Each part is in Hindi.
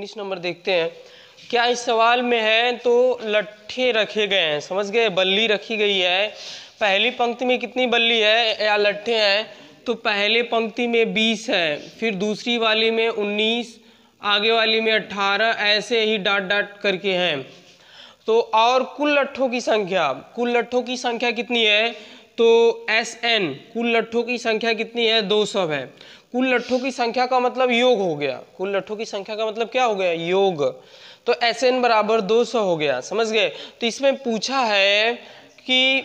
19 नंबर देखते हैं क्या इस सवाल में है। तो लट्ठे रखे गए हैं, समझ गए, बल्ली रखी गई है। पहली पंक्ति में कितनी बल्ली है या लट्ठे हैं? तो पहले पंक्ति में 20 है, फिर दूसरी वाली में 19, आगे वाली में 18, ऐसे ही डाट डाट करके हैं। तो और कुल लट्ठों की संख्या कितनी है? तो SN कुल लट्ठों की संख्या कितनी है? 200 है। कुल लट्ठों की संख्या का मतलब योग हो गया। कुल लट्ठों की संख्या का मतलब क्या हो गया? योग। तो SN बराबर 200 हो गया, समझ गए। तो इसमें पूछा है कि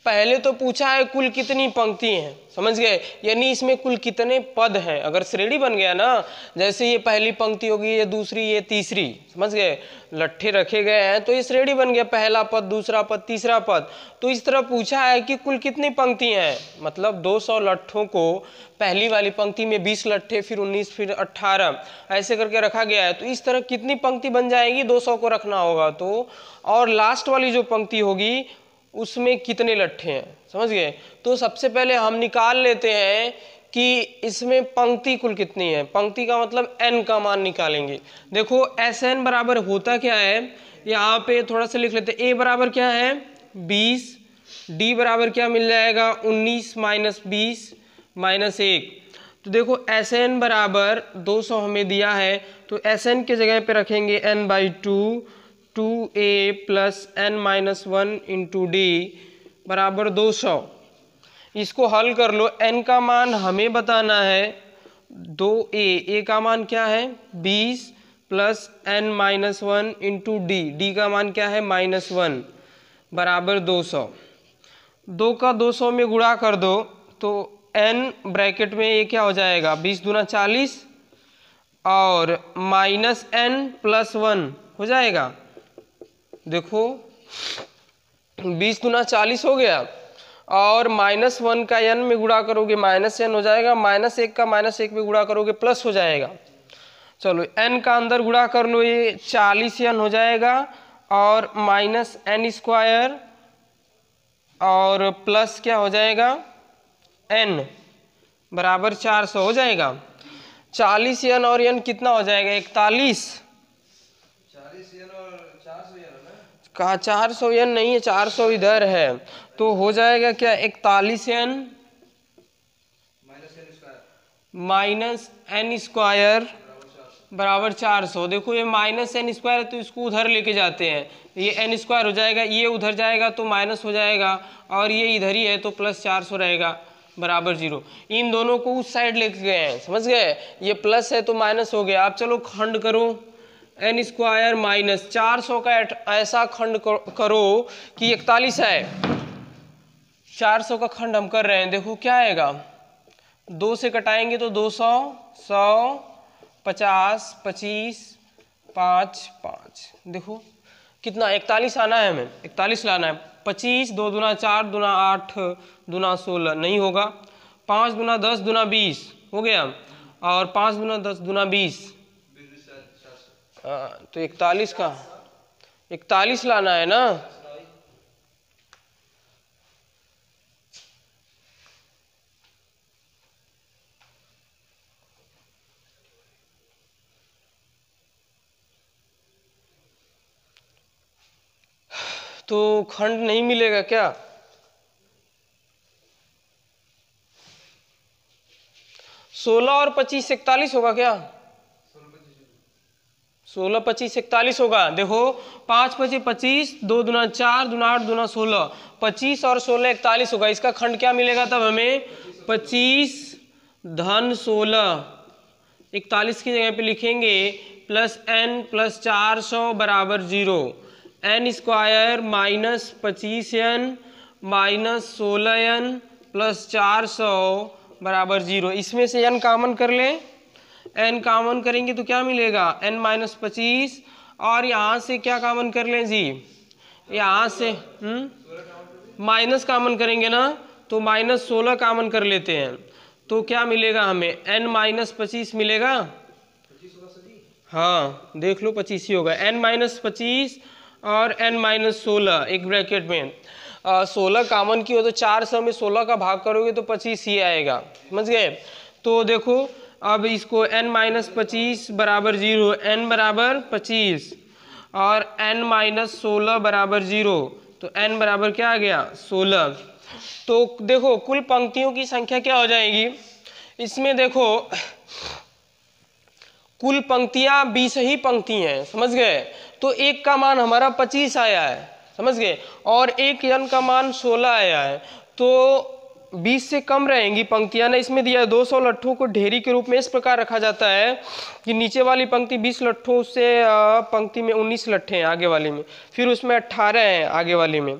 पहले तो पूछा है कुल कितनी पंक्ति हैं, समझ गए, यानी इसमें कुल कितने पद हैं। अगर श्रेणी बन गया ना, जैसे ये पहली पंक्ति होगी, ये दूसरी, ये तीसरी, समझ गए, लट्ठे रखे गए हैं तो ये श्रेणी बन गया, पहला पद, दूसरा पद, तीसरा पद। तो इस तरह पूछा है कि कुल कितनी पंक्ति हैं, मतलब 200 लट्ठों को पहली वाली पंक्ति में 20 लट्ठे, फिर 19, फिर 18 ऐसे करके रखा गया है। तो इस तरह कितनी पंक्ति बन जाएगी? 200 को रखना होगा तो, और लास्ट वाली जो पंक्ति होगी उसमें कितने लट्ठे हैं, समझ गए। तो सबसे पहले हम निकाल लेते हैं कि इसमें पंक्ति कुल कितनी है। पंक्ति का मतलब n का मान निकालेंगे। देखो SN बराबर होता क्या है, यहाँ पे थोड़ा सा लिख लेते हैं। A बराबर क्या है? 20, D बराबर क्या मिल जाएगा? 19 माइनस 20 माइनस 1। तो देखो SN बराबर 200 हमें दिया है, तो SN के जगह पे रखेंगे n/2, 2A plus n-1 into D बराबर 200। इसको हल कर लो। n का मान हमें बताना है 2A, A का मान क्या है? 20 प्लस n-1 इंटू D का मान क्या है? -1 बराबर 200। 2 का 200 में गुणा कर दो तो n ब्रैकेट में ये क्या हो जाएगा? 20 दूना 40 और -n + 1 हो जाएगा। देखो 20 दूना 40 हो गया, और -1 का n में गुणा करोगे -n हो जाएगा, -1 का -1 में गुणा करोगे प्लस हो जाएगा। चलो n का अंदर गुणा कर लो, ये 40n हो जाएगा, और -n² और प्लस क्या हो जाएगा? n बराबर 400 हो जाएगा। 40n और n कितना हो जाएगा? 41। 40n और 400n कहा 400n नहीं है, 400 इधर है, तो हो जाएगा क्या? 41n -n² बराबर 400। देखो ये -n² है तो इसको उधर लेके जाते हैं, ये n² हो जाएगा, ये उधर जाएगा तो माइनस हो जाएगा, और ये इधर ही है तो +400 रहेगा बराबर 0। इन दोनों को उस साइड लेके गए हैं, समझ गए। ये प्लस है तो माइनस हो गया। अब चलो खंड करो, n² - 400 का ऐसा खंड करो कि 41 है। 400 का खंड हम कर रहे हैं, देखो क्या आएगा? 2 से कटाएंगे तो 200, 100, 50, 25, 5, 5। देखो कितना? 41 आना है, हमें 41 लाना है। 25, 2 दूना 4, दूना 8, दूना 16 नहीं होगा। 5 दूना 10, दूना 20 हो गया, और 5 दूना 10, दूना 20। तो 41 का 41 लाना है ना। तो खंड नहीं मिलेगा क्या? सोलह और 25 41 होगा क्या? 16, 25, 41 होगा। देखो 5, 25, 25, 2 दूना 4, दूना 8, दूना 16, 25 और 16 41 होगा। इसका खंड क्या मिलेगा तब हमें? 25 धन 16। 41 की जगह पे लिखेंगे +n + 400 बराबर 0। n² -25n -16n + 400 बराबर 0। इसमें से n कॉमन कर लें, n कॉमन करेंगे तो क्या मिलेगा? n - 25, और यहाँ से क्या कॉमन कर लें जी? यहाँ से माइनस कॉमन करेंगे ना, तो -16 कॉमन कर लेते हैं, तो क्या मिलेगा हमें? n - 25 मिलेगा। हाँ देख लो 25 ही होगा। n - 25 और n - 16 एक ब्रैकेट में। 16 कॉमन की हो तो 400 में 16 का भाग करोगे तो 25 ही आएगा, समझ गए। तो देखो अब इसको n-25 बराबर 0, n बराबर 25 और n-16 बराबर 0, तो n बराबर क्या आ गया 16। तो देखो कुल पंक्तियों की संख्या क्या हो जाएगी, इसमें देखो कुल पंक्तियां 20 ही पंक्ति हैं, समझ गए। तो एक का मान हमारा 25 आया है, समझ गए, और एक n का मान 16 आया है, तो 20 से कम रहेंगी पंक्तियां ना। इसमें दिया है 200 लट्ठों को ढेरी के रूप में इस प्रकार रखा जाता है कि नीचे वाली पंक्ति 20 लट्ठों से पंक्ति में 19 लट्ठे हैं आगे वाली में, फिर उसमें 18 हैं आगे वाली में,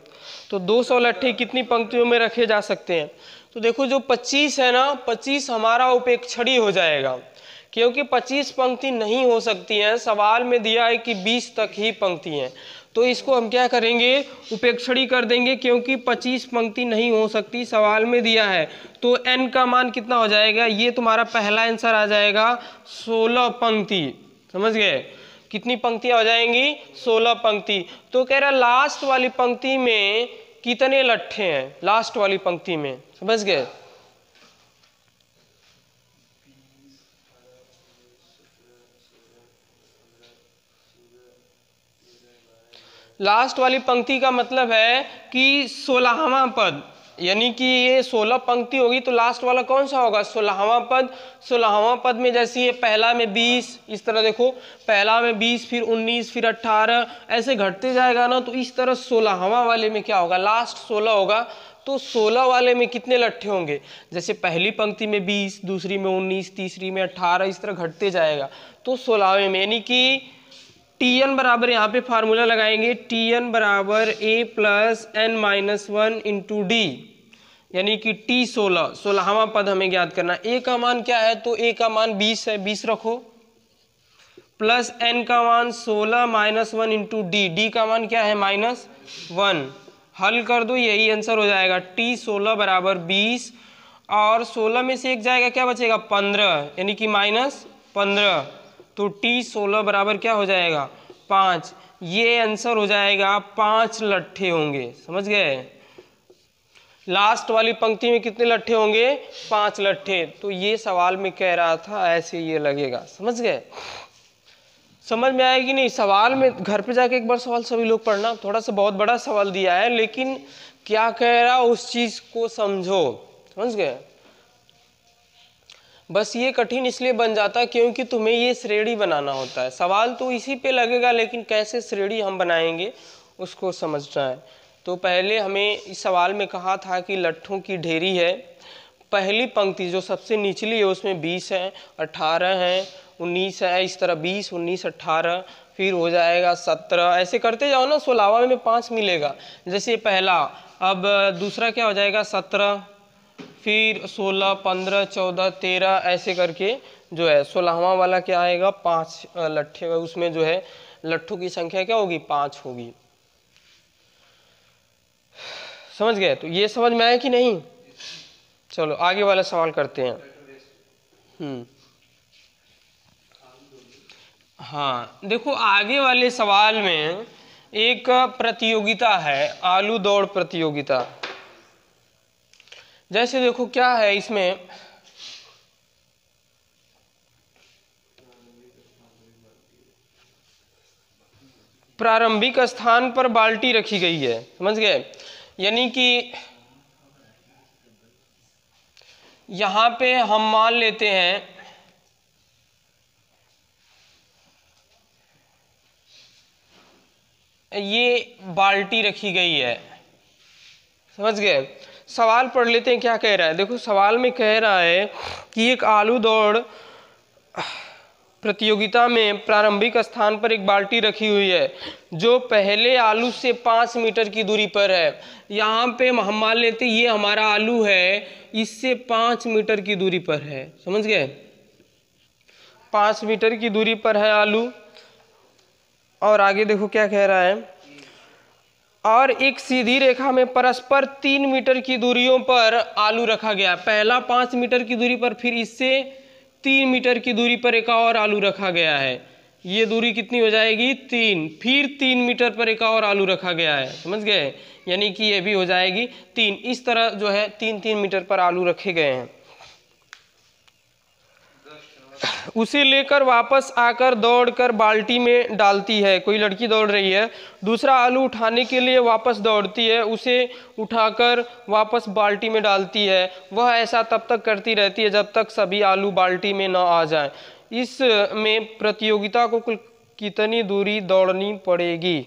तो 200 लट्ठे कितनी पंक्तियों में रखे जा सकते हैं। तो देखो जो 25 है ना, 25 हमारा उपेक्षणीय हो जाएगा, क्योंकि 25 पंक्ति नहीं हो सकती हैं। सवाल में दिया है कि 20 तक ही पंक्ति हैं, तो इसको हम क्या करेंगे, उपेक्षणीय कर देंगे, क्योंकि 25 पंक्ति नहीं हो सकती सवाल में दिया है। तो n का मान कितना हो जाएगा, ये तुम्हारा पहला आंसर आ जाएगा 16 पंक्ति, समझ गए। कितनी पंक्तियां हो जाएंगी, 16 पंक्ति। तो कह रहा लास्ट वाली पंक्ति में कितने लट्ठे हैं, लास्ट वाली पंक्ति में, समझ गए। लास्ट वाली पंक्ति का मतलब है कि 16वां पद, यानी कि ये 16 पंक्ति होगी तो लास्ट वाला कौन सा होगा, 16वां पद। 16वां पद में जैसे ये पहला में 20, इस तरह देखो पहला में 20, फिर 19, फिर 18, ऐसे घटते जाएगा ना, तो इस तरह 16वां वाले में क्या होगा, लास्ट 16 होगा। तो 16 वाले में कितने लट्ठे होंगे, जैसे पहली पंक्ति में 20, दूसरी में 19, तीसरी में 18, इस तरह घटते जाएगा। तो 16वें में, यानी कि Tn बराबर यहाँ पे फार्मूला लगाएंगे, Tn बराबर a plus n-1 into D, यानी कि T 16वां पद हमें ज्ञात करना। a का मान क्या है, तो a का मान 20 है, 20 रखो, प्लस n का मान 16 माइनस 1 इंटू डी, डी का मान क्या है -1, हल कर दो यही आंसर हो जाएगा। T 16 बराबर 20 और 16 में से एक जाएगा, क्या बचेगा 15, यानी कि -15, तो T 16 बराबर क्या हो जाएगा 5। ये आंसर हो जाएगा 5 लट्ठे होंगे, समझ गए। लास्ट वाली पंक्ति में कितने लट्ठे होंगे, 5 लट्ठे। तो ये सवाल में कह रहा था ऐसे ये लगेगा, समझ गए। समझ में आएगी नहीं, सवाल में घर पे जाके एक बार सवाल सभी लोग पढ़ना, थोड़ा सा बहुत बड़ा सवाल दिया है, लेकिन क्या कह रहा उस चीज को समझो, समझ गए। बस ये कठिन इसलिए बन जाता है क्योंकि तुम्हें ये श्रेणी बनाना होता है। सवाल तो इसी पे लगेगा, लेकिन कैसे श्रेणी हम बनाएंगे उसको समझना है। तो पहले हमें इस सवाल में कहा था कि लट्ठों की ढेरी है, पहली पंक्ति जो सबसे निचली है उसमें 20 है, 18 है, 19 है, इस तरह 20, 19, 18, फिर हो जाएगा 17, ऐसे करते जाओ ना, 16वां में 5 मिलेगा। जैसे पहला, अब दूसरा क्या हो जाएगा 17, फिर 16, 15, 14, 13, ऐसे करके जो है 16वां वाला क्या आएगा 5 लट्ठे, उसमें जो है लट्ठों की संख्या क्या होगी 5 होगी, समझ गए। तो ये समझ में आया कि नहीं। चलो आगे वाला सवाल करते हैं। हाँ देखो आगे वाले सवाल में एक प्रतियोगिता है, आलू दौड़ प्रतियोगिता। जैसे देखो क्या है इसमें, प्रारंभिक स्थान पर बाल्टी रखी गई है, समझ गए। यानी कि यहां पे हम मान लेते हैं ये बाल्टी रखी गई है, समझ गए। सवाल पढ़ लेते हैं क्या कह रहा है। देखो सवाल में कह रहा है कि एक आलू दौड़ प्रतियोगिता में प्रारंभिक स्थान पर एक बाल्टी रखी हुई है जो पहले आलू से 5 मीटर की दूरी पर है। यहाँ पे हम मान लेते ये हमारा आलू है, इससे 5 मीटर की दूरी पर है, समझ गए। 5 मीटर की दूरी पर है आलू। और आगे देखो क्या कह रहा है, और एक सीधी रेखा में परस्पर 3 मीटर की दूरियों पर आलू रखा गया। पहला 5 मीटर की दूरी पर, फिर इससे 3 मीटर की दूरी पर एक और आलू रखा गया है। ये दूरी कितनी हो जाएगी 3, फिर 3 मीटर पर एक और आलू रखा गया है, समझ गए। यानी कि ये भी हो जाएगी 3। इस तरह जो है 3-3 मीटर पर आलू रखे गए हैं। उसे लेकर वापस आकर दौड़कर बाल्टी में डालती है। कोई लड़की दौड़ रही है, दूसरा आलू उठाने के लिए वापस दौड़ती है, उसे उठाकर वापस बाल्टी में डालती है। वह ऐसा तब तक करती रहती है जब तक सभी आलू बाल्टी में न आ जाएं। इसमें प्रतियोगिता को कुल कितनी दूरी दौड़नी पड़ेगी?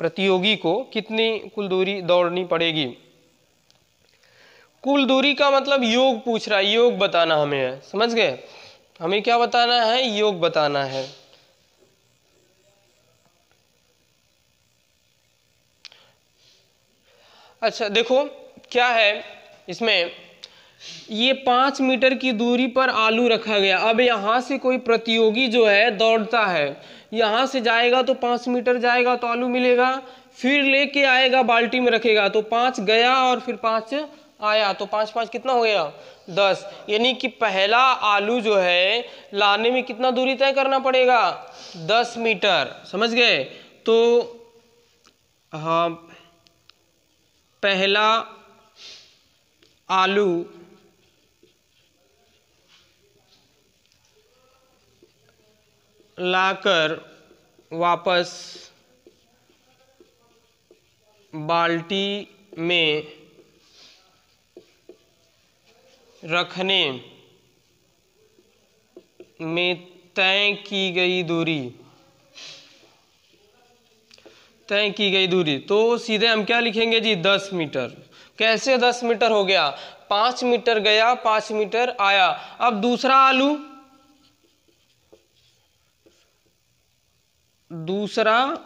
प्रतियोगी को कितनी कुल दूरी दौड़नी पड़ेगी? कुल दूरी का मतलब योग पूछ रहा है, योग बताना हमें है, समझ गए? हमें क्या बताना है? योग बताना है। अच्छा देखो क्या है इसमें, ये 5 मीटर की दूरी पर आलू रखा गया। अब यहाँ से कोई प्रतियोगी जो है दौड़ता है, यहाँ से जाएगा तो 5 मीटर जाएगा तो आलू मिलेगा, फिर लेके आएगा बाल्टी में रखेगा तो 5 गया और फिर 5 आया, तो 5 5 कितना हो गया? 10। यानी कि पहला आलू जो है लाने में कितना दूरी तय करना पड़ेगा? 10 मीटर, समझ गए? तो हाँ, पहला आलू लाकर वापस बाल्टी में रखने में तय की गई दूरी, तो सीधे हम क्या लिखेंगे जी? 10 मीटर। कैसे 10 मीटर हो गया? 5 मीटर गया, 5 मीटर आया। अब दूसरा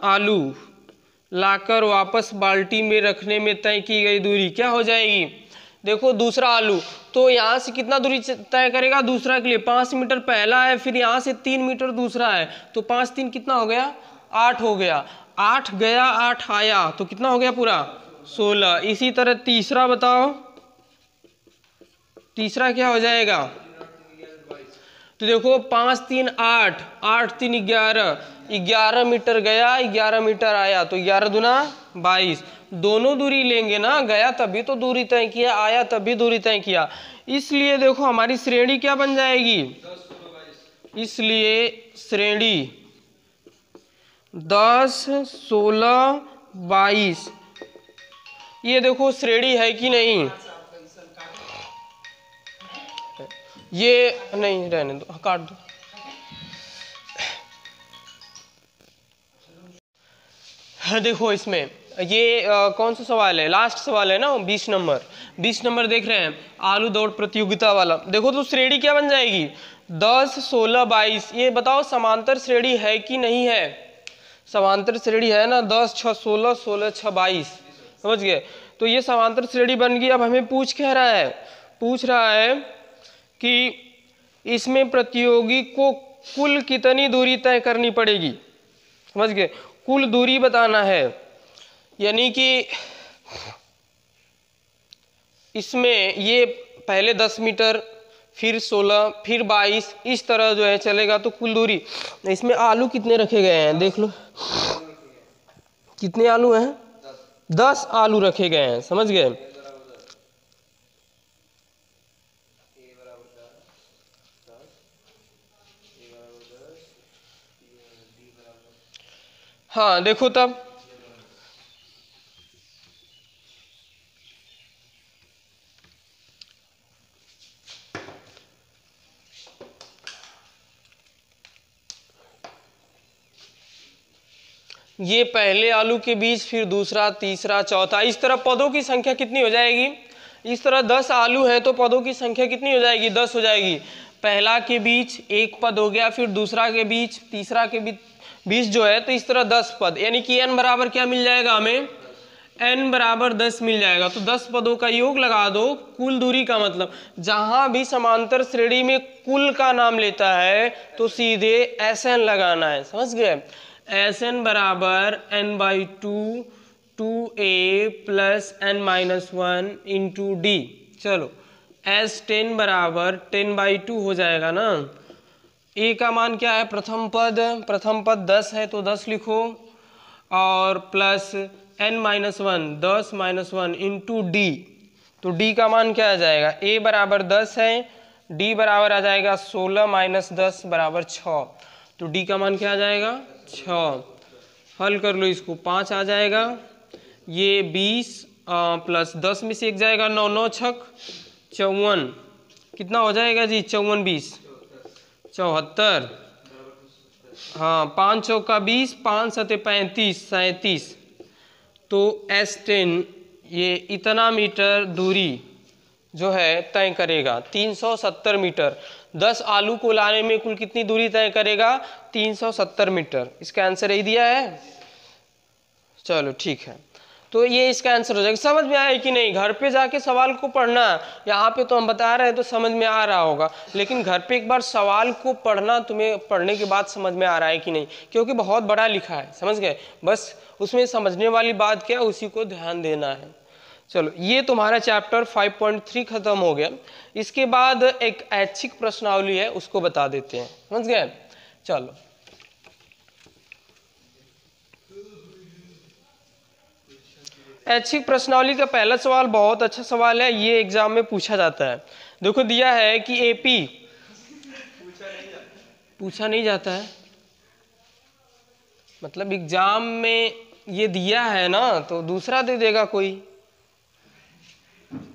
आलू लाकर वापस बाल्टी में रखने में तय की गई दूरी क्या हो जाएगी? देखो दूसरा आलू तो यहाँ से कितना दूरी तय करेगा? दूसरा के लिए 5 मीटर पहला है, फिर यहाँ से 3 मीटर दूसरा है, तो 5 3 कितना हो गया? 8 हो गया। 8 गया 8 आया, तो कितना हो गया पूरा? 16। इसी तरह तीसरा बताओ, तीसरा क्या हो जाएगा? तो देखो 5 3 8, 8 3 11, 11 मीटर गया 11 मीटर आया, तो 11 दूना 22। दोनों दूरी लेंगे ना, गया तभी तो दूरी तय किया, आया तभी दूरी तय किया। इसलिए देखो हमारी श्रेणी क्या बन जाएगी? इसलिए श्रेणी 10 16 22। ये देखो श्रेणी है कि नहीं? ये नहीं, रहने दो, काट दो। हाँ देखो इसमें ये कौन सा सवाल है? लास्ट सवाल है ना, 20 नंबर। 20 नंबर देख रहे हैं, आलू दौड़ प्रतियोगिता वाला। देखो तो श्रेणी क्या बन जाएगी? 10 16 22। ये बताओ समांतर श्रेणी है कि नहीं है? समांतर श्रेणी है ना, 10 6 16, 16 6 22, समझ गए? तो ये समांतर श्रेणी बन गई। अब हमें पूछ रहा है कि इसमें प्रतियोगी को कुल कितनी दूरी तय करनी पड़ेगी, समझ गए? कुल दूरी बताना है, यानी कि इसमें ये पहले 10 मीटर, फिर 16, फिर 22, इस तरह जो है चलेगा, तो कुल दूरी। इसमें आलू कितने रखे गए हैं देख लो, कितने आलू हैं? 10 आलू रखे गए हैं, समझ गए? हाँ देखो तब ये पहले आलू के बीच, फिर दूसरा, तीसरा, चौथा, इस तरह पदों की संख्या कितनी हो जाएगी? इस तरह 10 आलू है तो पदों की संख्या कितनी हो जाएगी? 10 हो जाएगी। पहला के बीच एक पद हो गया, फिर दूसरा के बीच, तीसरा के बीच जो है, तो इस तरह 10 पद, यानी कि n बराबर क्या मिल जाएगा हमें? n बराबर 10 मिल जाएगा। तो 10 पदों का योग लगा दो। कुल दूरी का मतलब जहां भी समांतर श्रेणी में कुल का नाम लेता है तो सीधे Sn लगाना है, समझ गए? Sn बराबर n/2 2a plus n-1 into D. चलो S10 बराबर 10/2 हो जाएगा ना। a का मान क्या है? प्रथम पद 10 है तो 10 लिखो, और प्लस n-1 10 - 1 इंटू डी। तो d का मान क्या आ जाएगा? a बराबर 10 है डी बराबर आ जाएगा 16 माइनस 10 बराबर 6। तो डी का मान क्या आ जाएगा 6। हल कर लो इसको, 5 आ जाएगा, ये 20 प्लस 10 में से 1 जाएगा, 9 9 छक 54, कितना हो जाएगा जी 54 20 74। हाँ 5 चौका 20, 5 सते 35 37। तो S10 ये इतना मीटर दूरी जो है तय करेगा, 370 मीटर। 10 आलू को लाने में कुल कितनी दूरी तय करेगा 370 मीटर। इसका आंसर यही दिया है। चलो ठीक है, तो ये इसका आंसर हो जाएगा। समझ में आया कि नहीं? घर पे जाके सवाल को पढ़ना, यहाँ पे तो हम बता रहे हैं तो समझ में आ रहा होगा, लेकिन घर पे एक बार सवाल को पढ़ना, तुम्हें पढ़ने के बाद समझ में आ रहा है कि नहीं, क्योंकि बहुत बड़ा लिखा है, समझ गए? बस उसमें समझने वाली बात क्या है उसी को ध्यान देना है। चलो ये तुम्हारा चैप्टर 5.3 खत्म हो गया। इसके बाद एक ऐच्छिक प्रश्नावली है, उसको बता देते हैं, समझ गए? चलो ऐच्छिक प्रश्नावली का पहला सवाल बहुत अच्छा सवाल है, ये एग्जाम में पूछा जाता है। देखो दिया है कि एपी पूछा नहीं जाता है, मतलब एग्जाम में ये दिया है ना, तो दूसरा दे देगा, कोई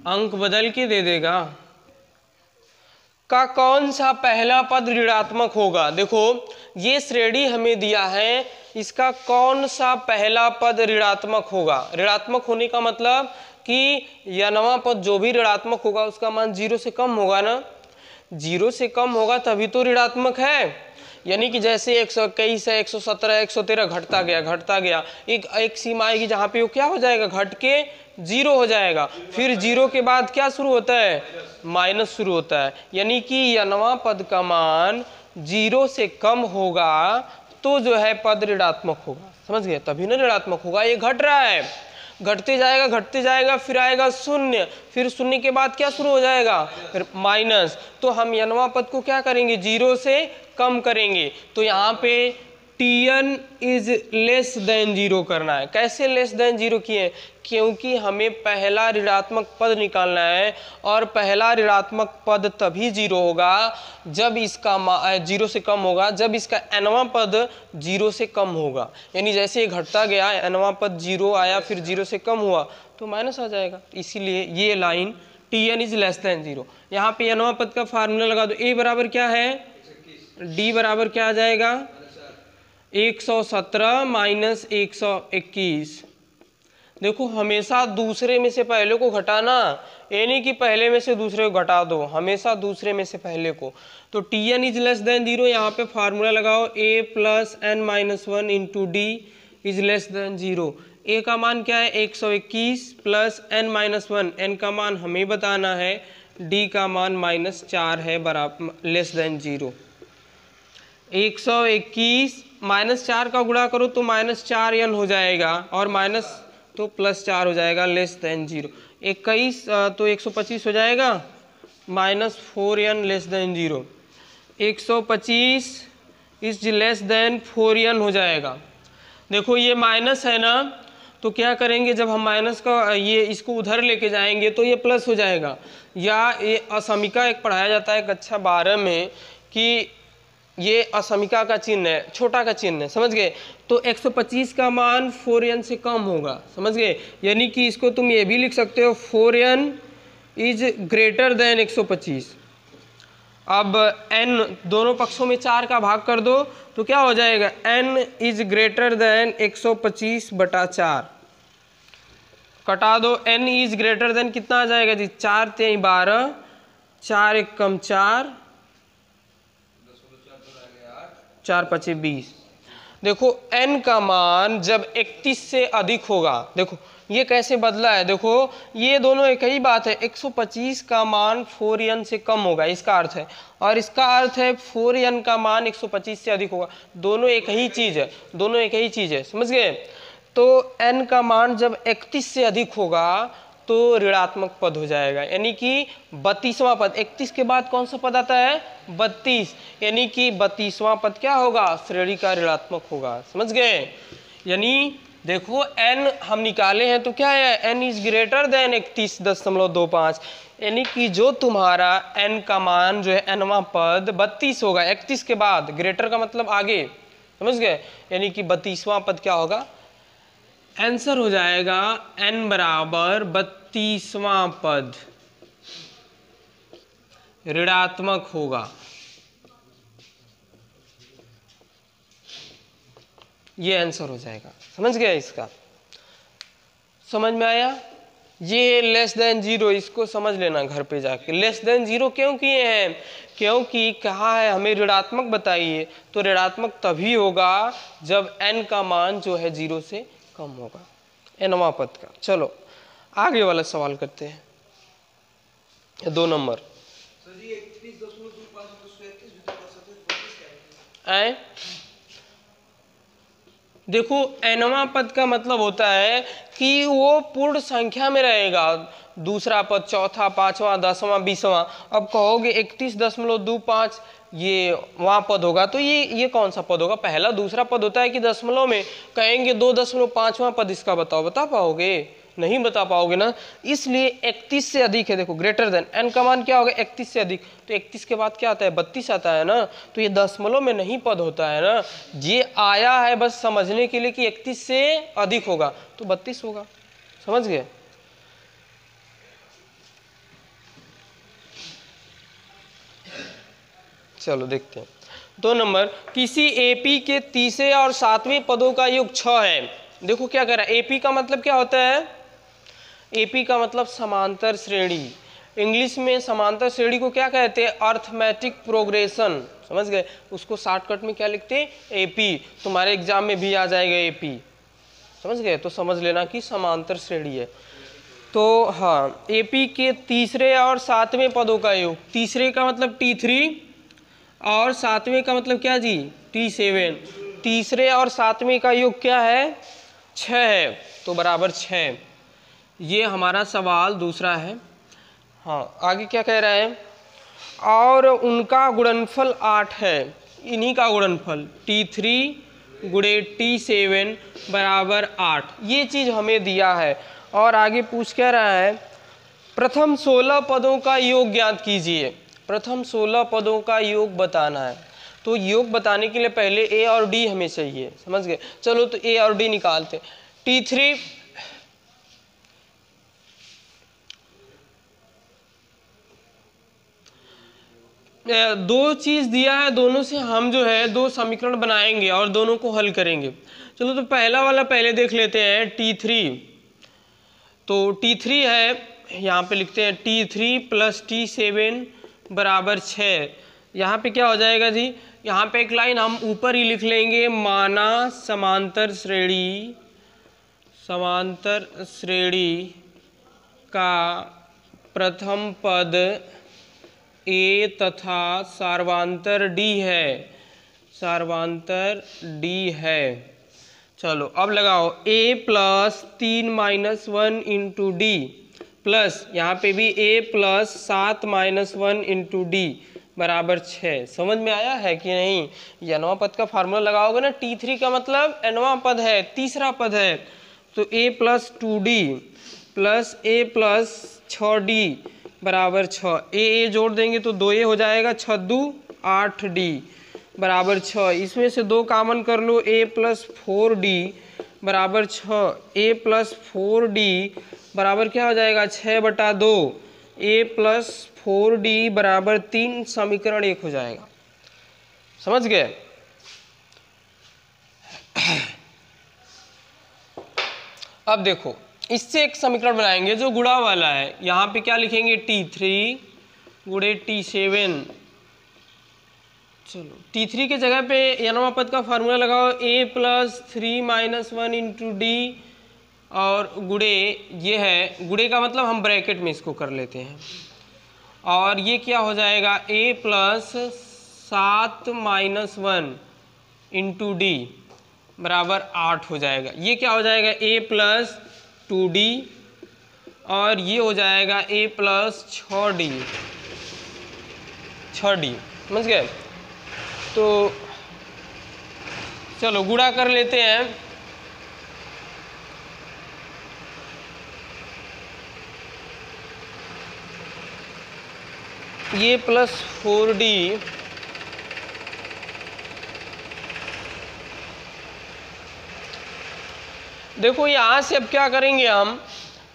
अंक बदल के दे देगा। का कौन सा पहला पद ऋणात्मक होगा? देखो ये श्रेणी हमें दिया है, इसका कौन सा पहला पद ऋणात्मक होगा? ऋणात्मक होने का मतलब कि यनवा पद जो भी ऋणात्मक होगा उसका मान 0 से कम होगा ना, 0 से कम होगा तभी तो ऋणात्मक है। यानी कि जैसे 121 है, 117 113 घटता गया, एक सीमा आएगी जहाँ पे वो क्या हो जाएगा, घट के 0 हो जाएगा। फिर 0 के बाद क्या शुरू होता है, माइनस शुरू होता है। यानी कि यनवा पद का मान 0 से कम होगा तो जो है पद ऋणात्मक होगा, समझ गए? तभी ना ऋणात्मक होगा। ये घट रहा है, घटते जाएगा, फिर आएगा 0, फिर 0 के बाद क्या शुरू हो जाएगा, फिर माइनस। तो हम यनवा पद को क्या करेंगे, 0 से कम करेंगे। तो यहाँ पे Tn इज लेस देन 0 करना है। कैसे लेस देन 0 किए? क्योंकि हमें पहला ऋणात्मक पद निकालना है, और पहला ऋणात्मक पद तभी 0 होगा जब इसका 0 से कम होगा, जब इसका nवां पद 0 से कम होगा। यानी जैसे घटता गया, nवां पद 0 आया, फिर 0 से कम हुआ तो माइनस आ जाएगा। इसीलिए ये line Tn is less than 0। यहाँ पे nवां पद का फार्मूला लगा दो। A बराबर क्या है, D बराबर क्या आ जाएगा 117 माइनस 121। देखो हमेशा दूसरे में से पहले को घटाना, ये नहीं कि पहले में से दूसरे को घटा दो, हमेशा दूसरे में से पहले को। तो Tn इज लेस देन 0, यहाँ पे फार्मूला लगाओ A plus n minus 1 into D is less than 0। A का मान क्या है 121 प्लस n माइनस 1, n का मान हमें बताना है, D का मान -4 है, बराबर लेस देन 0। 121 -4 का गुणा करो तो -4n हो जाएगा, और माइनस तो +4 हो जाएगा, लेस देन 0। 21 तो 125 हो जाएगा, -4n less than 0। 125 is less than 4n हो जाएगा। देखो ये माइनस है ना, तो क्या करेंगे, जब हम माइनस का ये इसको उधर लेके जाएंगे तो ये प्लस हो जाएगा। या ये असमिका एक पढ़ाया जाता है कक्षा 12 में कि ये असमिका का चिन्ह है, छोटा का चिन्ह है, समझ गए? तो 125 का मान 4n से कम होगा, समझ गए? यानी कि इसको तुम ये भी लिख सकते हो 4n इज ग्रेटर देन 125। अब n दोनों पक्षों में 4 का भाग कर दो तो क्या हो जाएगा, n इज ग्रेटर देन 125/4। कटा दो, n इज ग्रेटर देन कितना आ जाएगा जी, 4 × 12, 4 × 1 = 4, 4 × 5 = 20। देखो n का मान जब 31 से अधिक होगा, देखो ये कैसे बदला है, देखो ये दोनों एक ही बात है। 125 का मान 4n से कम होगा, इसका अर्थ है, और इसका अर्थ है 4n का मान 125 से अधिक होगा। दोनों एक ही चीज़ है, दोनों एक ही चीज़ है, समझ गए? तो n का मान जब 31 से अधिक होगा तो ऋणात्मक पद हो जाएगा, यानी कि 32वां पद। 31 के बाद कौन सा पद आता है, 32, यानी कि 32वां पद क्या होगा, श्रेणी का ऋणात्मक होगा, समझ गए? यानी देखो n हम निकाले हैं तो क्या है, n इज ग्रेटर देन 31.25, यानी कि जो तुम्हारा n का मान जो है nवां पद 32 होगा 31 के बाद, ग्रेटर का मतलब आगे, समझ गए, यानी कि 32वां पद क्या होगा, आंसर हो जाएगा n बराबर 32वां पद ऋणात्मक होगा। ये आंसर हो जाएगा, समझ गया, इसका समझ में आया। ये लेस देन 0, इसको समझ लेना घर पे जाके। लेस देन 0 क्यों किए हैं, क्योंकि कहा है हमें ऋणात्मक बताइए, तो ऋणात्मक तभी होगा जब n का मान जो है 0 से कम होगा, nवां पद का। चलो आगे वाला सवाल करते हैं, 2 नंबर। आए देखो nवां पद का मतलब होता है कि वो पूर्ण संख्या में रहेगा, दूसरा पद, चौथा, पांचवा, 10वां, 20वां। अब कहोगे 31.25 ये वहां पद होगा, तो ये कौन सा पद होगा, पहला दूसरा पद होता है कि दशमलव में, कहेंगे 2.5वां पद इसका बताओ, बता पाओगे, नहीं बता पाओगे ना, इसलिए 31 से अधिक है। देखो ग्रेटर देन, n का मान क्या होगा 31 से अधिक, तो 31 के बाद क्या आता है 32 आता है ना, तो ये दशमलव में नहीं पद होता है ना, ये आया है बस समझने के लिए कि 31 से अधिक होगा तो 32 होगा, समझ गए। चलो देखते हैं 2 नंबर, किसी एपी के तीसरे और सातवें पदों का योग 6 है। देखो क्या कह रहा है, एपी का मतलब क्या होता है, एपी का मतलब समांतर श्रेणी, इंग्लिश में समांतर श्रेणी को क्या कहते हैं, अर्थमेटिक प्रोग्रेशन, समझ गए, उसको शॉर्टकट में क्या लिखते हैं, एपी। तुम्हारे एग्जाम में भी आ जाएगा एपी, समझ गए, तो समझ लेना कि समांतर श्रेणी है। तो हाँ, एपी के तीसरे और सातवें पदों का योग, तीसरे का मतलब T3 और सातवें का मतलब क्या जी, T7, तीसरे और सातवें का योग क्या है 6 है, तो बराबर 6। ये हमारा सवाल दूसरा है। हाँ आगे क्या कह रहा है, और उनका गुणनफल 8 है, इन्हीं का गुणनफल T3 गुणे T7 बराबर 8, ये चीज़ हमें दिया है। और आगे पूछ क्या रहा है, प्रथम 16 पदों का योग ज्ञात कीजिए, प्रथम 16 पदों का योग बताना है। तो योग बताने के लिए पहले a और d हमें चाहिए, समझ गए। चलो तो a और d निकालते। T3 दो चीज दिया है, दोनों से हम जो है 2 समीकरण बनाएंगे और दोनों को हल करेंगे। चलो तो पहला वाला पहले देख लेते हैं, T3। तो T3 है, यहाँ पे लिखते हैं T3 + T7 बराबर 6। यहाँ पे क्या हो जाएगा जी, यहाँ पे एक लाइन हम ऊपर ही लिख लेंगे, माना समांतर श्रेणी, समांतर श्रेणी का प्रथम पद A तथा सार्वांतर D है, सार्वांतर D है। चलो अब लगाओ A + 3 - 1 × D प्लस यहाँ पे भी A + 7 - 1 × D बराबर 6। समझ में आया है कि नहीं, ये nवां पद का फार्मूला लगाओगे ना, T3 का मतलब nवां पद है, तीसरा पद है, तो A + 2D plus A + 6D बराबर 6, ए जोड़ देंगे तो 2A हो जाएगा, 6 × 2 = 8D बराबर 6। इसमें से 2 कॉमन कर लो, A + 4D बराबर 6, A + 4D बराबर क्या हो जाएगा 6/2, A + 4D बराबर 3, समीकरण 1 हो जाएगा, समझ गए। अब देखो इससे एक समीकरण बनाएंगे जो गुणा वाला है, यहाँ पे क्या लिखेंगे T3 गुणे T7। चलो T3 के जगह पे nवां पद का फार्मूला लगाओ, A + 3 - 1 × D और गुणे, ये है गुणे का मतलब हम ब्रैकेट में इसको कर लेते हैं, और ये क्या हो जाएगा A + 7 - 1 × D बराबर 8 हो जाएगा। ये क्या हो जाएगा A + 2D और ये हो जाएगा A + 6D, 6D, समझ गए। तो चलो गुणा कर लेते हैं, ये प्लस 4D देखो यहाँ से अब क्या करेंगे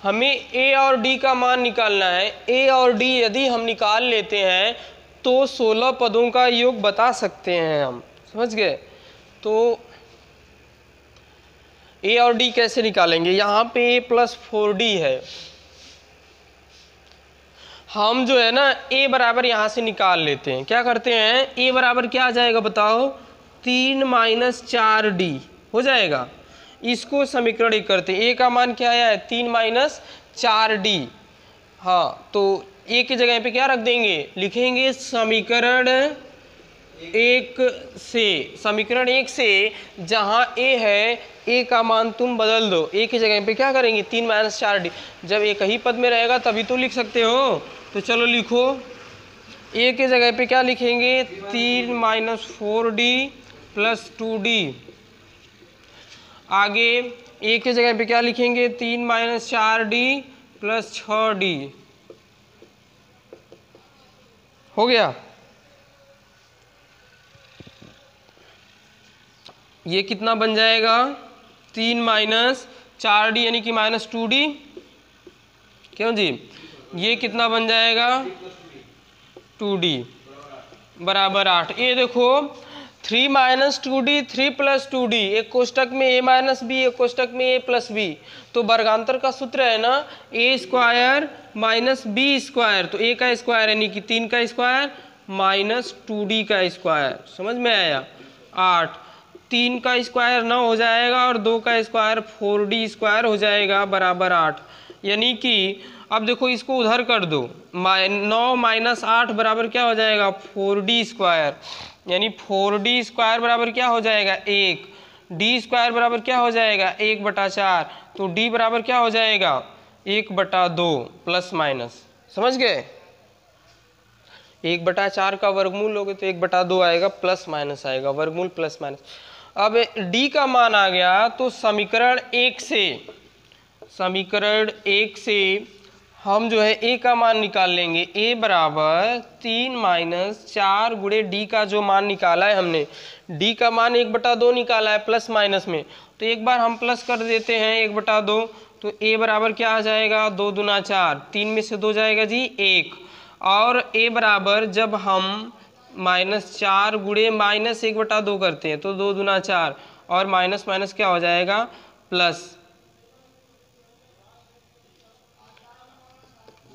हमें a और d का मान निकालना है। a और d यदि हम निकाल लेते हैं तो 16 पदों का योग बता सकते हैं हम, समझ गए। तो a और d कैसे निकालेंगे, यहाँ पे a प्लस 4D है, हम जो है ना a बराबर यहाँ से निकाल लेते हैं। क्या करते हैं, a बराबर क्या आ जाएगा बताओ, 3 माइनस 4D हो जाएगा। इसको समीकरण एक करते हैं, a का मान क्या आया है 3 माइनस 4D। हाँ तो a की जगह पे क्या रख देंगे, लिखेंगे समीकरण एक से जहाँ a है a का मान तुम बदल दो, a की जगह पे क्या करेंगे 3 माइनस 4D। जब एक ही पद में रहेगा तभी तो लिख सकते हो। तो चलो लिखो, a की जगह पे क्या लिखेंगे 3 माइनस 4D प्लस 2D। आगे a की जगह पे क्या लिखेंगे 3 माइनस 4D प्लस 6D। हो गया। ये कितना बन जाएगा 3 माइनस 4D यानी कि माइनस 2D, क्यों जी। ये कितना बन जाएगा 2D बराबर 8। ये देखो 3 माइनस 2D 3 प्लस 2D, एक कोष्टक में a माइनस बी, एक कोष्टक में a प्लस बी। तो वर्गांतर का सूत्र है ना a square minus B square, तो a का स्क्वायर यानी कि 3 का स्क्वायर माइनस 2D का स्क्वायर। समझ में आया। 8, 3 का स्क्वायर 9 हो जाएगा और 2 का स्क्वायर 4D स्क्वायर हो जाएगा बराबर 8। यानी कि अब देखो इसको उधर कर दो, 9 माइनस 8 बराबर क्या हो जाएगा 4D स्क्वायर, यानी 4D स्क्वायर बराबर क्या हो जाएगा 1, D स्क्वायर बराबर क्या हो जाएगा 1/4। तो D बराबर क्या हो जाएगा 1/2 प्लस माइनस, समझ गए। 1/4 का वर्गमूल लोगे तो 1/2 आएगा, प्लस माइनस आएगा, वर्गमूल प्लस माइनस। अब D का मान आ गया तो समीकरण एक से हम जो है a का मान निकाल लेंगे। a बराबर 3 माइनस 4 गुणे d का जो मान निकाला है हमने, d का मान 1/2 निकाला है प्लस माइनस में, तो एक बार हम प्लस कर देते हैं 1/2। तो a बराबर क्या आ जाएगा 2 दूना 4, 3 में से 2 जाएगा जी 1। और a बराबर जब हम -4 गुणे -1/2 करते हैं तो 2 दूना 4 और माइनस माइनस क्या हो जाएगा प्लस,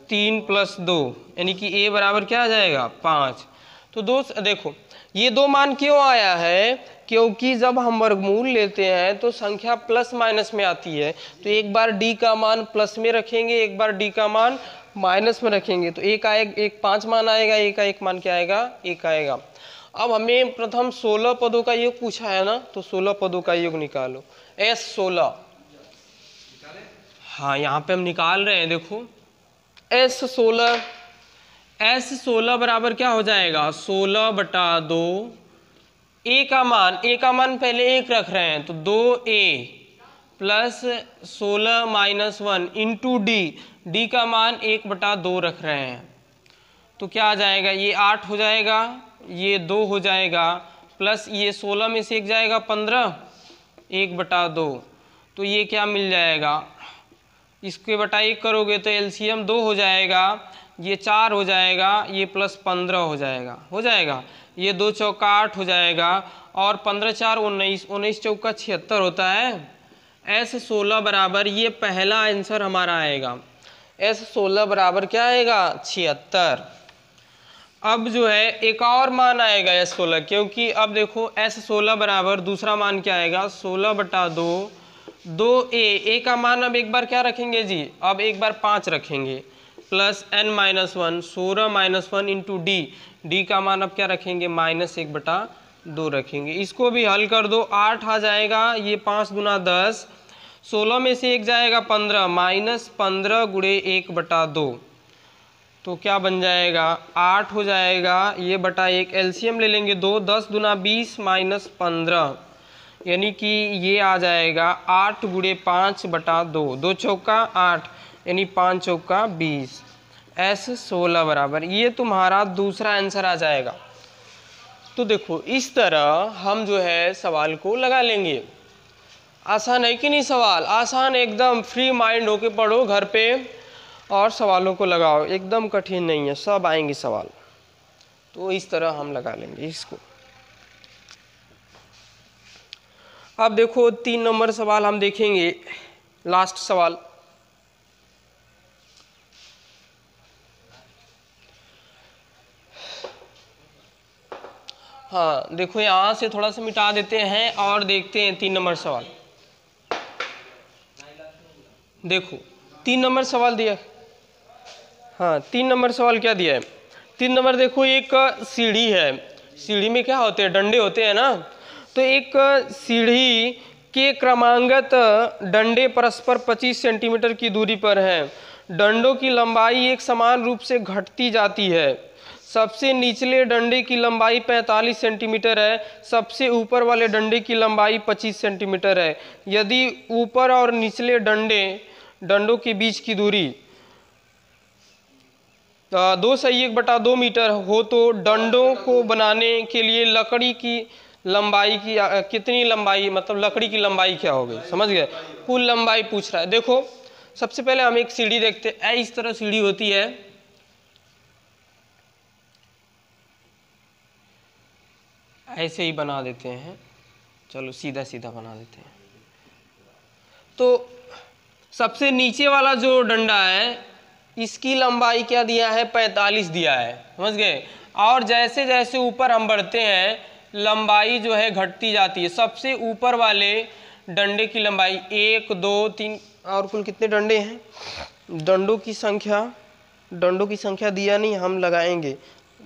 3 प्लस 2 यानी कि a बराबर क्या आ जाएगा 5। तो दोस्त देखो ये दो मान क्यों आया है, क्योंकि जब हम वर्गमूल लेते हैं तो संख्या प्लस माइनस में आती है। तो एक बार d का मान प्लस में रखेंगे, एक बार d का मान माइनस में रखेंगे, तो एक आएगा, एक 5 मान आएगा, एक का एक मान क्या आएगा 1 आएगा। अब हमें प्रथम 16 पदों का योग पूछा है ना, तो 16 पदों का योग निकालो। S16, हाँ यहाँ पे हम निकाल रहे हैं। देखो S16 बराबर क्या हो जाएगा 16/2। a का मान पहले 1 रख रहे हैं तो 2a plus 16 minus 1 into d का मान 1/2 रख रहे हैं। तो क्या आ जाएगा, ये 8 हो जाएगा, ये 2 हो जाएगा, प्लस ये 16 में से 1 जाएगा 15, 1/2। तो ये क्या मिल जाएगा, इसके बटा 1 करोगे तो एलसीएम 2 हो जाएगा, ये 4 हो जाएगा, ये प्लस 15 हो जाएगा, ये 2 चौका 8 हो जाएगा और 15 4 19, 19 चौका 76 होता है। S16 बराबर, ये पहला आंसर हमारा आएगा। S16 बराबर क्या आएगा 76। अब जो है एक और मान आएगा S16, क्योंकि अब देखो S16 बराबर दूसरा मान क्या आएगा 16/2 2a का मान अब एक बार क्या रखेंगे जी, अब एक बार 5 रखेंगे, प्लस n-1 16 - 1 इंटू d का मान अब क्या रखेंगे -1/2 रखेंगे। इसको भी हल कर दो, 8 आ जाएगा, ये 5 दूना 10, 16 में से 1 जाएगा 15, -15 गुणे 1/2। तो क्या बन जाएगा 8 हो जाएगा, ये बटा 1 एलसीएम ले लेंगे 2, 10 दूना 20 -15 यानी कि ये आ जाएगा 8 गुणे 5/2, 2 चौका 8 यानी 5 चौका 20। S16 बराबर, ये तुम्हारा दूसरा आंसर आ जाएगा। तो देखो इस तरह हम जो है सवाल को लगा लेंगे। आसान है कि नहीं सवाल? आसान, एकदम फ्री माइंड होके पढ़ो घर पे और सवालों को लगाओ, एकदम कठिन नहीं है, सब आएंगे सवाल। तो इस तरह हम लगा लेंगे इसको। अब देखो 3 नंबर सवाल हम देखेंगे, लास्ट सवाल। हाँ देखो यहाँ से थोड़ा सा मिटा देते हैं और देखते हैं 3 नंबर सवाल। देखो 3 नंबर सवाल दिया। हाँ 3 नंबर सवाल क्या दिया है? 3 नंबर देखो, एक सीढ़ी है, सीढ़ी में क्या होते हैं? डंडे होते हैं ना। तो एक सीढ़ी के क्रमागत डंडे परस्पर 25 सेंटीमीटर की दूरी पर हैं। डंडों की लंबाई एक समान रूप से घटती जाती है। सबसे निचले डंडे की लंबाई 45 सेंटीमीटर है, सबसे ऊपर वाले डंडे की लंबाई 25 सेंटीमीटर है। यदि ऊपर और निचले डंडों के बीच की दूरी 2/1/2 मीटर हो तो डंडों को बनाने के लिए लकड़ी की लंबाई की कितनी लंबाई, मतलब लकड़ी की लंबाई क्या हो गई? समझ गए? कुल लंबाई पूछ रहा है। देखो सबसे पहले हम एक सीढ़ी देखते हैं। इस तरह सीढ़ी होती है, ऐसे ही बना देते हैं, चलो सीधा सीधा बना देते हैं। तो सबसे नीचे वाला जो डंडा है इसकी लंबाई क्या दिया है? 45 दिया है, समझ गए? और जैसे जैसे ऊपर हम बढ़ते हैं लंबाई जो है घटती जाती है। सबसे ऊपर वाले डंडे की लंबाई 1 2 3 और कुल कितने डंडे हैं? डंडों की संख्या दिया नहीं, हम लगाएंगे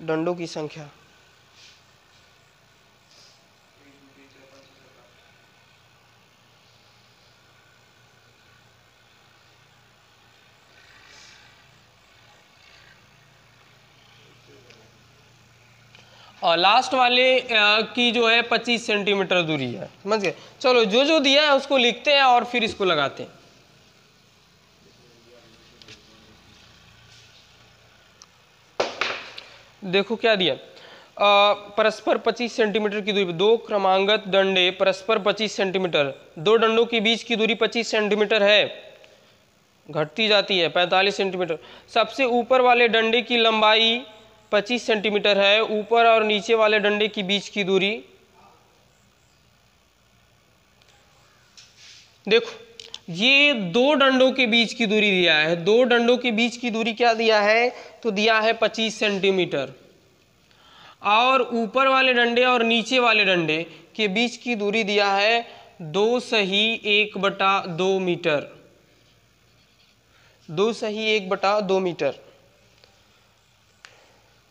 डंडों की संख्या। और लास्ट वाले की जो है 25 सेंटीमीटर दूरी है, समझ गए? चलो जो जो दिया है उसको लिखते हैं और फिर इसको लगाते हैं। देखो क्या दिया, परस्पर 25 सेंटीमीटर की दूरी, 2 क्रमागत डंडे परस्पर 25 सेंटीमीटर, 2 डंडों के बीच की दूरी 25 सेंटीमीटर है, घटती जाती है 45 सेंटीमीटर। सबसे ऊपर वाले डंडे की लंबाई 25 सेंटीमीटर है, ऊपर और नीचे वाले डंडे के बीच की दूरी, देखो ये 2 डंडों के बीच की दूरी दिया है। 2 डंडों के बीच की दूरी क्या दिया है? तो दिया है 25 सेंटीमीटर। और ऊपर वाले डंडे और नीचे वाले डंडे के बीच की दूरी दिया है 2/1/2 मीटर, 2/1/2 मीटर।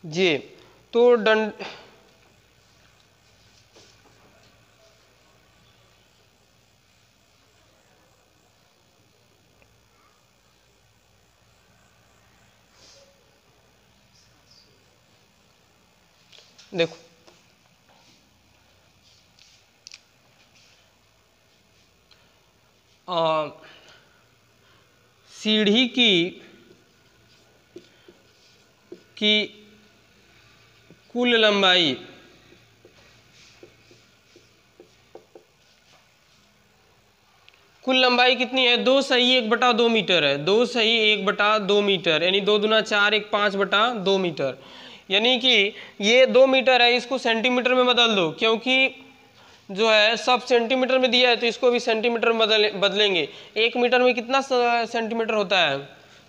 जी तो देखो सीढ़ी की कुल लंबाई कितनी है? 2/1/2 मीटर है, 2/1/2 मीटर, यानी 2 दूना 4 1 5/2 मीटर। यानी कि ये 2 मीटर है, इसको सेंटीमीटर में बदल दो, क्योंकि जो है सब सेंटीमीटर में दिया है तो इसको भी सेंटीमीटर में बदलेंगे। 1 मीटर में कितना सेंटीमीटर होता है?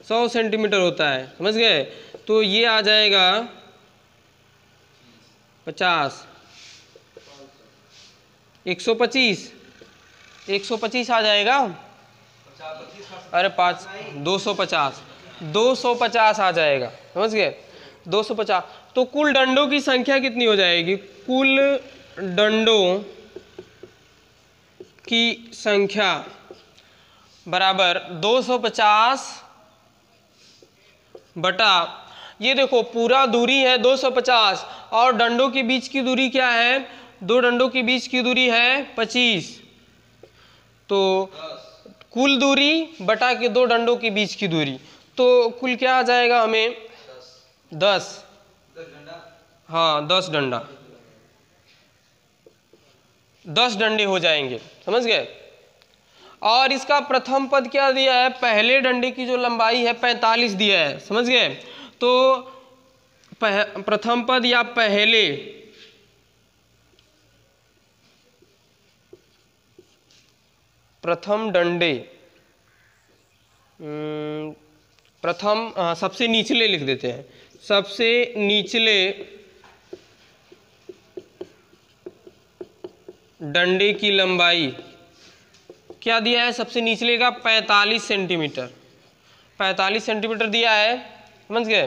100 सेंटीमीटर होता है, समझ गए? तो ये आ जाएगा 50, 125 आ जाएगा। अरे 250 आ जाएगा, समझ गए? 250। तो कुल डंडों की संख्या कितनी हो जाएगी? कुल डंडों की संख्या बराबर 250 बटा, ये देखो पूरा दूरी है 250 और डंडों के बीच की दूरी क्या है? 2 डंडों के बीच की दूरी है 25, तो कुल दूरी बटा के 2 डंडों के बीच की दूरी, तो कुल क्या आ जाएगा हमें 10। हाँ 10 डंडा, 10 डंडे हो जाएंगे, समझ गए। और इसका प्रथम पद क्या दिया है, पहले डंडे की जो लंबाई है 45 दिया है, समझ गए। तो प्रथम पद या पहले प्रथम डंडे, प्रथम सबसे निचले लिख देते हैं, सबसे निचले डंडे की लंबाई क्या दिया है, सबसे निचले का 45 सेंटीमीटर, 45 सेंटीमीटर दिया है, समझ गए।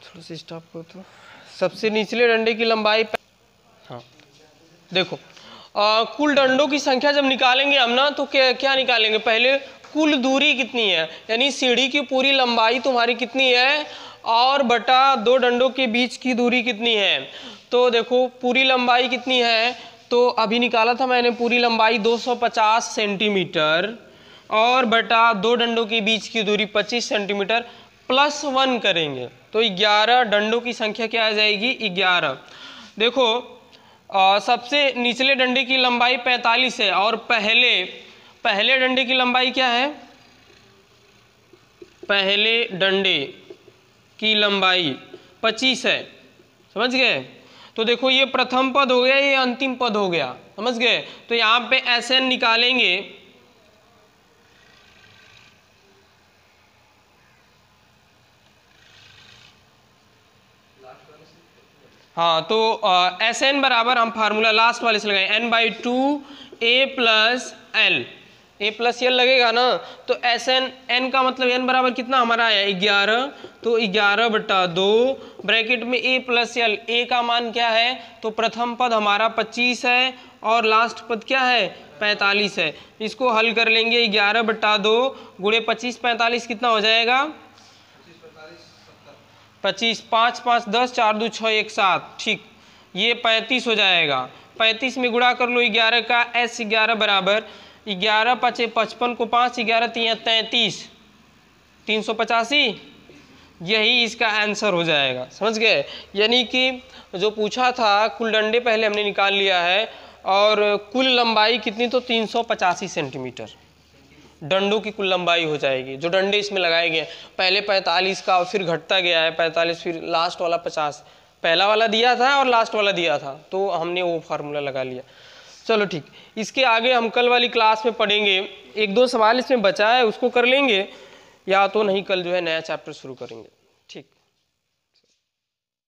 थोड़ा सा स्टॉप करो तो, सबसे निचले डंडे की लंबाई। हाँ देखो, कुल डंडों की संख्या जब निकालेंगे हम ना, तो क्या निकालेंगे, पहले कुल दूरी कितनी है, यानी सीढ़ी की पूरी लंबाई तुम्हारी कितनी है और बटा 2 डंडों के बीच की दूरी कितनी है। तो देखो पूरी लंबाई कितनी है, तो अभी निकाला था मैंने, पूरी लंबाई 250 सेंटीमीटर और बटा 2 डंडों के बीच की दूरी 25 सेंटीमीटर प्लस 1 करेंगे तो 11 डंडों की संख्या क्या आ जाएगी, 11। देखो सबसे निचले डंडे की लंबाई 45 है और पहले डंडे की लंबाई क्या है, पहले डंडे की लंबाई 25 है, समझ गए। तो देखो ये प्रथम पद हो गया, ये अंतिम पद हो गया, समझ गए। तो यहाँ पे SN निकालेंगे, हाँ तो SN बराबर हम फार्मूला लास्ट वाले से लगाएं, n/2 A plus L, A plus L लगेगा ना। तो SN, N का मतलब N बराबर कितना हमारा आया 11, तो 11/2 ब्रैकेट में A प्लस L, A का मान क्या है, तो प्रथम पद हमारा 25 है और लास्ट पद क्या है 45 है। इसको हल कर लेंगे, 11/2 गुणे 25 45 कितना हो जाएगा 25, 5 5 10, 4 2 6 1 7, ठीक, ये 35 हो जाएगा। 35 में गुणा कर लो 11 का, S11 बराबर 11 5 55 को 5, 11 3 33, 385, यही इसका आंसर हो जाएगा, समझ गए। यानी कि जो पूछा था कुल डंडे पहले हमने निकाल लिया है और कुल लंबाई कितनी, तो 385 सेंटीमीटर डंडों की कुल लंबाई हो जाएगी। जो डंडे इसमें लगाए गए, पहले 45 का फिर घटता गया है 45, फिर लास्ट वाला 50, पहला वाला दिया था और लास्ट वाला दिया था, तो हमने वो फार्मूला लगा लिया। चलो ठीक, इसके आगे हम कल वाली क्लास में पढ़ेंगे, 1-2 सवाल इसमें बचा है उसको कर लेंगे, या तो नहीं कल जो है नया चैप्टर शुरू करेंगे, ठीक।